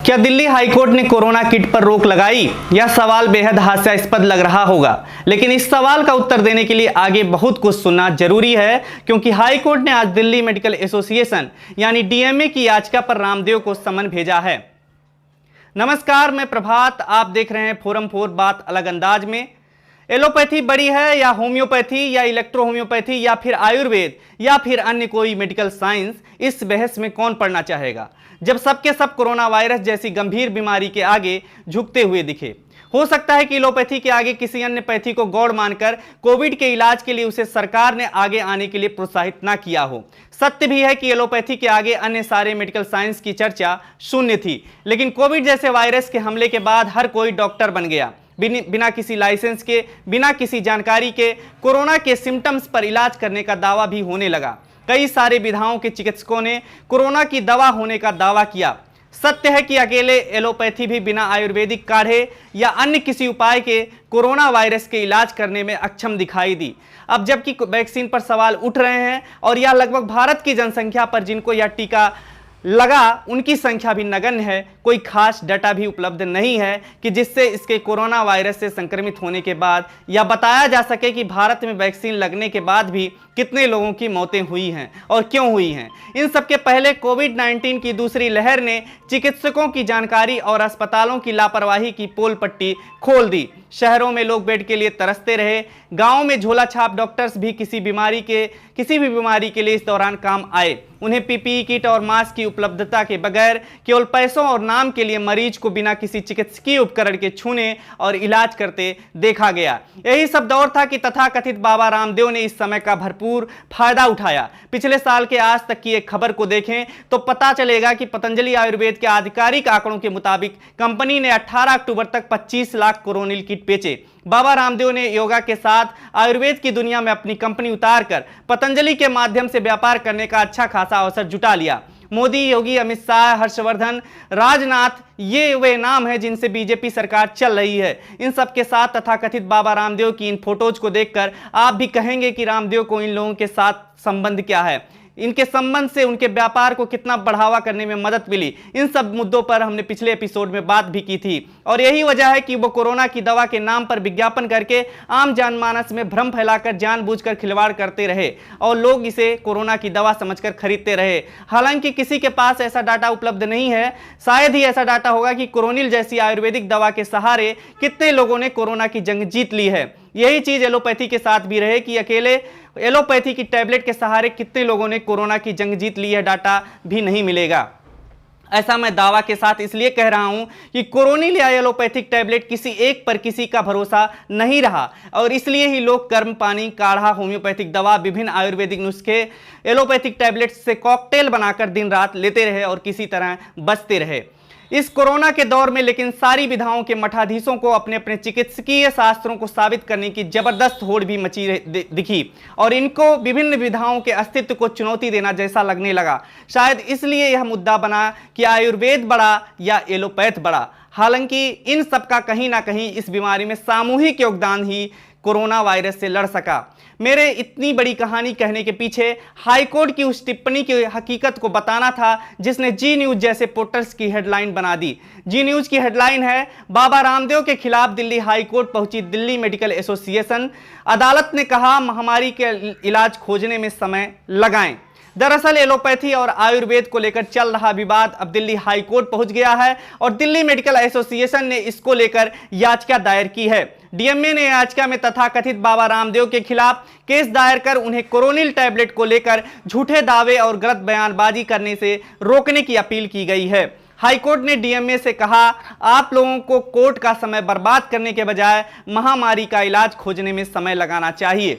क्या दिल्ली हाईकोर्ट ने corona kit पर रोक लगाई? यह सवाल बेहद हास्यास्पद लग रहा होगा, लेकिन इस सवाल का उत्तर देने के लिए आगे बहुत कुछ सुनना जरूरी है, क्योंकि हाईकोर्ट ने आज दिल्ली मेडिकल एसोसिएशन यानी डीएमए की याचिका पर रामदेव को समन भेजा है। नमस्कार, मैं प्रभात, आप देख रहे हैं फोरम 4 बात अलग अंदाज में। एलोपैथी बड़ी है या होम्योपैथी या इलेक्ट्रो होम्योपैथी या फिर आयुर्वेद या फिर अन्य कोई मेडिकल साइंस, इस बहस में कौन पड़ना चाहेगा जब सबके सब कोरोना वायरस जैसी गंभीर बीमारी के आगे झुकते हुए दिखे। हो सकता है कि एलोपैथी के आगे किसी अन्य पैथी को गौड़ मानकर कोविड के इलाज के लिए उसे सरकार ने आगे आने के लिए प्रोत्साहित ना किया हो। सत्य भी है कि एलोपैथी के आगे अन्य सारे मेडिकल साइंस की चर्चा शून्य थी, लेकिन कोविड जैसे वायरस के हमले के बाद हर कोई डॉक्टर बन गया। बिना किसी लाइसेंस के, बिना किसी जानकारी के कोरोना के सिम्टम्स पर इलाज करने का दावा भी होने लगा। कई सारे विधाओं के चिकित्सकों ने कोरोना की दवा होने का दावा किया। सत्य है कि अकेले एलोपैथी भी बिना आयुर्वेदिक काढ़े या अन्य किसी उपाय के कोरोना वायरस के इलाज करने में अक्षम दिखाई दी। अब जबकि वैक्सीन पर सवाल उठ रहे हैं और यह लगभग भारत की जनसंख्या पर जिनको यह टीका लगा उनकी संख्या भी नगण्य है, कोई खास डाटा भी उपलब्ध नहीं है कि जिससे इसके कोरोना वायरस से संक्रमित होने के बाद यह बताया जा सके कि भारत में वैक्सीन लगने के बाद भी कितने लोगों की मौतें हुई हैं और क्यों हुई हैं। इन सबके पहले कोविड-19 की दूसरी लहर ने चिकित्सकों की जानकारी और अस्पतालों की लापरवाही की पोल पट्टी खोल दी। शहरों में लोग बेड के लिए तरसते रहे, गाँव में झोला छाप डॉक्टर्स भी किसी भी बीमारी के लिए इस दौरान काम आए। उन्हें पीपीई किट और मास्क की उपलब्धता के बगैर केवल पैसों और नाम के लिए मरीज को बिना किसी चिकित्सकीय उपकरण के छूने और इलाज करते देखा गया। यही सब दौर था कि तथाकथित बाबा रामदेव ने इस समय का भरपूर फायदा उठाया। पिछले साल के आज तक की एक खबर को देखें तो पता चलेगा कि पतंजलि आयुर्वेद के आधिकारिक आंकड़ों के मुताबिक कंपनी ने 18 अक्टूबर तक 25 लाख कोरोनिल किट बेचे। बाबा रामदेव ने योगा के साथ आयुर्वेद की दुनिया में अपनी कंपनी उतारकर पतंजलि के माध्यम से व्यापार करने का अच्छा खासा अवसर जुटा लिया। मोदी, योगी, अमित शाह, हर्षवर्धन, राजनाथ, ये वे नाम हैं जिनसे बीजेपी सरकार चल रही है। इन सब के साथ तथाकथित बाबा रामदेव की इन फोटोज को देखकर आप भी कहेंगे कि रामदेव को इन लोगों के साथ संबंध क्या है, इनके संबंध से उनके व्यापार को कितना बढ़ावा करने में मदद मिली। इन सब मुद्दों पर हमने पिछले एपिसोड में बात भी की थी और यही वजह है कि वो कोरोना की दवा के नाम पर विज्ञापन करके आम जनमानस में भ्रम फैलाकर जानबूझकर खिलवाड़ करते रहे और लोग इसे कोरोना की दवा समझकर खरीदते रहे। हालांकि किसी के पास ऐसा डाटा उपलब्ध नहीं है, शायद ही ऐसा डाटा होगा कि कोरोनिल जैसी आयुर्वेदिक दवा के सहारे कितने लोगों ने कोरोना की जंग जीत ली है। यही चीज एलोपैथी के साथ भी रहे कि अकेले एलोपैथी की टैबलेट के सहारे कितने लोगों ने कोरोना की जंग जीत ली है, डाटा भी नहीं मिलेगा। ऐसा मैं दावा के साथ इसलिए कह रहा हूं कि कोरोनिल या एलोपैथिक टैबलेट किसी एक पर किसी का भरोसा नहीं रहा और इसलिए ही लोग गर्म पानी, काढ़ा, होम्योपैथिक दवा, विभिन्न आयुर्वेदिक नुस्खे, एलोपैथिक टैबलेट से कॉकटेल बनाकर दिन रात लेते रहे और किसी तरह बचते रहे इस कोरोना के दौर में। लेकिन सारी विधाओं के मठाधीशों को अपने अपने चिकित्सकीय शास्त्रों को साबित करने की जबरदस्त होड़ भी मची दिखी और इनको विभिन्न विधाओं के अस्तित्व को चुनौती देना जैसा लगने लगा। शायद इसलिए यह मुद्दा बना कि आयुर्वेद बड़ा या एलोपैथ बड़ा। हालांकि इन सब का कहीं ना कहीं इस बीमारी में सामूहिक योगदान ही कोरोना वायरस से लड़ सका। मेरे इतनी बड़ी कहानी कहने के पीछे हाईकोर्ट की उस टिप्पणी की हकीकत को बताना था जिसने जी न्यूज जैसे पोर्टल्स की हेडलाइन बना दी। जी न्यूज की हेडलाइन है, बाबा रामदेव के खिलाफ दिल्ली हाईकोर्ट पहुंची दिल्ली मेडिकल एसोसिएशन, अदालत ने कहा महामारी के इलाज खोजने में समय लगाएं। दरअसल एलोपैथी और आयुर्वेद को लेकर चल रहा विवाद अब दिल्ली हाईकोर्ट पहुंच गया है और दिल्ली मेडिकल एसोसिएशन ने इसको लेकर याचिका दायर की है। डीएमए ने याचिका में तथाकथित बाबा रामदेव के खिलाफ केस दायर कर उन्हें कोरोनिल टैबलेट को लेकर झूठे दावे और गलत बयानबाजी करने से रोकने की अपील की गई है। हाईकोर्ट ने डीएमए से कहा, आप लोगों को कोर्ट का समय बर्बाद करने के बजाय महामारी का इलाज खोजने में समय लगाना चाहिए।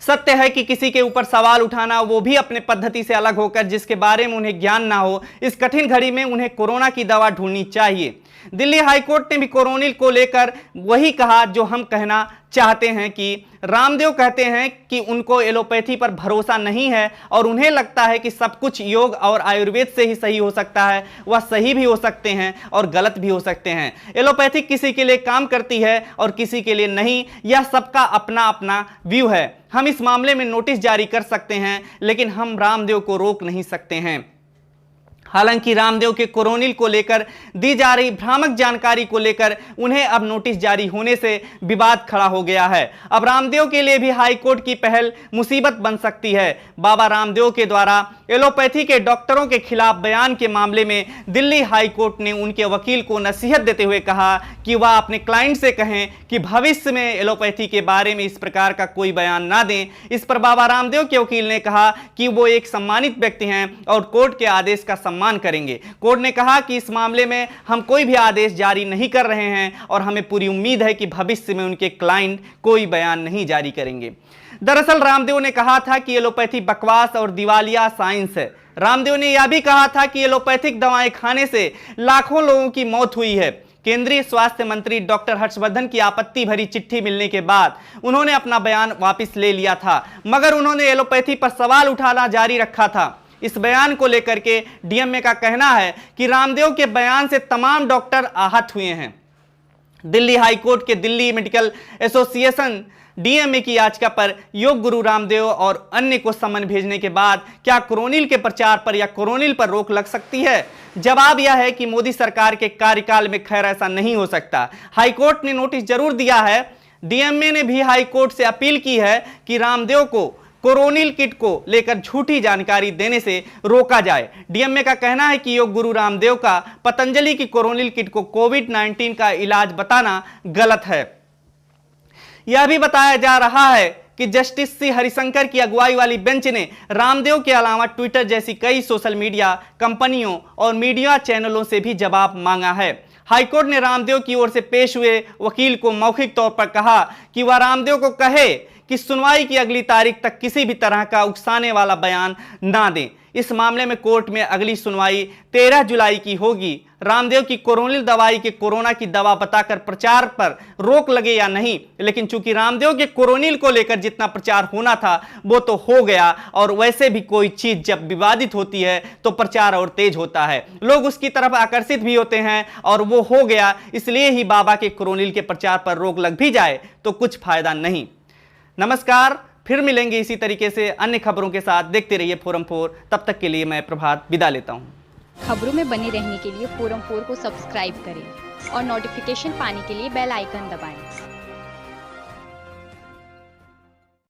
सत्य है कि किसी के ऊपर सवाल उठाना, वो भी अपने पद्धति से अलग होकर, जिसके बारे में उन्हें ज्ञान ना हो, इस कठिन घड़ी में उन्हें कोरोना की दवा ढूंढनी चाहिए। दिल्ली हाईकोर्ट ने भी कोरोनिल को लेकर वही कहा जो हम कहना चाहते हैं कि रामदेव कहते हैं कि उनको एलोपैथी पर भरोसा नहीं है और उन्हें लगता है कि सब कुछ योग और आयुर्वेद से ही सही हो सकता है। वह सही भी हो सकते हैं और गलत भी हो सकते हैं। एलोपैथी किसी के लिए काम करती है और किसी के लिए नहीं, यह सबका अपना अपना व्यू है। हम इस मामले में नोटिस जारी कर सकते हैं, लेकिन हम रामदेव को रोक नहीं सकते हैं। हालांकि रामदेव के कोरोनिल को लेकर दी जा रही भ्रामक जानकारी को लेकर उन्हें अब नोटिस जारी होने से विवाद खड़ा हो गया है। अब रामदेव के लिए भी हाईकोर्ट की पहल मुसीबत बन सकती है। बाबा रामदेव के द्वारा एलोपैथी के डॉक्टरों के खिलाफ बयान के मामले में दिल्ली हाईकोर्ट ने उनके वकील को नसीहत देते हुए कहा कि वह अपने क्लाइंट से कहें कि भविष्य में एलोपैथी के बारे में इस प्रकार का कोई बयान ना दें। इस पर बाबा रामदेव के वकील ने कहा कि वो एक सम्मानित व्यक्ति हैं और कोर्ट के आदेश का सम्मान करेंगे। कोर्ट ने कहा कि इस मामले में हम कोई भी आदेश जारी नहीं कर रहे हैं और हमें पूरी उम्मीद है कि भविष्य में उनके क्लाइंट कोई बयान नहीं जारी करेंगे। दरअसल रामदेव ने कहा था कि एलोपैथी बकवास और दिवालिया साइंस है। रामदेव ने यह भी कहा था कि एलोपैथिक दवाएं खाने से लाखों लोगों की मौत हुई है। केंद्रीय स्वास्थ्य मंत्री डॉक्टर हर्षवर्धन की आपत्ति भरी चिट्ठी मिलने के बाद उन्होंने अपना बयान वापस ले लिया था, मगर उन्होंने एलोपैथी पर सवाल उठाना जारी रखा था। इस बयान को लेकर के डीएमए का कहना है कि रामदेव के बयान से तमाम डॉक्टर आहत हुए हैं। दिल्ली हाईकोर्ट के दिल्ली मेडिकल एसोसिएशन डीएमए की याचिका पर योग गुरु रामदेव और अन्य को समन भेजने के बाद क्या कोरोनिल के प्रचार पर या कोरोनिल पर रोक लग सकती है? जवाब यह है कि मोदी सरकार के कार्यकाल में खैर ऐसा नहीं हो सकता। हाईकोर्ट ने नोटिस जरूर दिया है। डीएमए ने भी हाईकोर्ट से अपील की है कि रामदेव को कोरोनिल किट को लेकर झूठी जानकारी देने से रोका जाए। डीएमए का कहना है कि योग गुरु रामदेव का पतंजलि की कोरोनिल किट को कोविड-19 का इलाज बताना गलत है। यह भी बताया जा रहा है कि जस्टिस सी हरिशंकर की अगुवाई वाली बेंच ने रामदेव के अलावा ट्विटर जैसी कई सोशल मीडिया कंपनियों और मीडिया चैनलों से भी जवाब मांगा है। हाईकोर्ट ने रामदेव की ओर से पेश हुए वकील को मौखिक तौर पर कहा कि वह रामदेव को कहे कि सुनवाई की अगली तारीख तक किसी भी तरह का उकसाने वाला बयान ना दें। इस मामले में कोर्ट में अगली सुनवाई 13 जुलाई की होगी। रामदेव की कोरोनिल दवाई के कोरोना की दवा बताकर प्रचार पर रोक लगे या नहीं, लेकिन चूंकि रामदेव के कोरोनिल को लेकर जितना प्रचार होना था वो तो हो गया, और वैसे भी कोई चीज जब विवादित होती है तो प्रचार और तेज होता है, लोग उसकी तरफ आकर्षित भी होते हैं, और वो हो गया। इसलिए ही बाबा के कोरोनिल के प्रचार पर रोक लग भी जाए तो कुछ फायदा नहीं। नमस्कार, फिर मिलेंगे इसी तरीके से अन्य खबरों के साथ। देखते रहिए फोरम 4। तब तक के लिए मैं प्रभात विदा लेता हूं। खबरों में बने रहने के लिए फोरम 4 को सब्सक्राइब करें और नोटिफिकेशन पाने के लिए बेल आइकन दबाएं।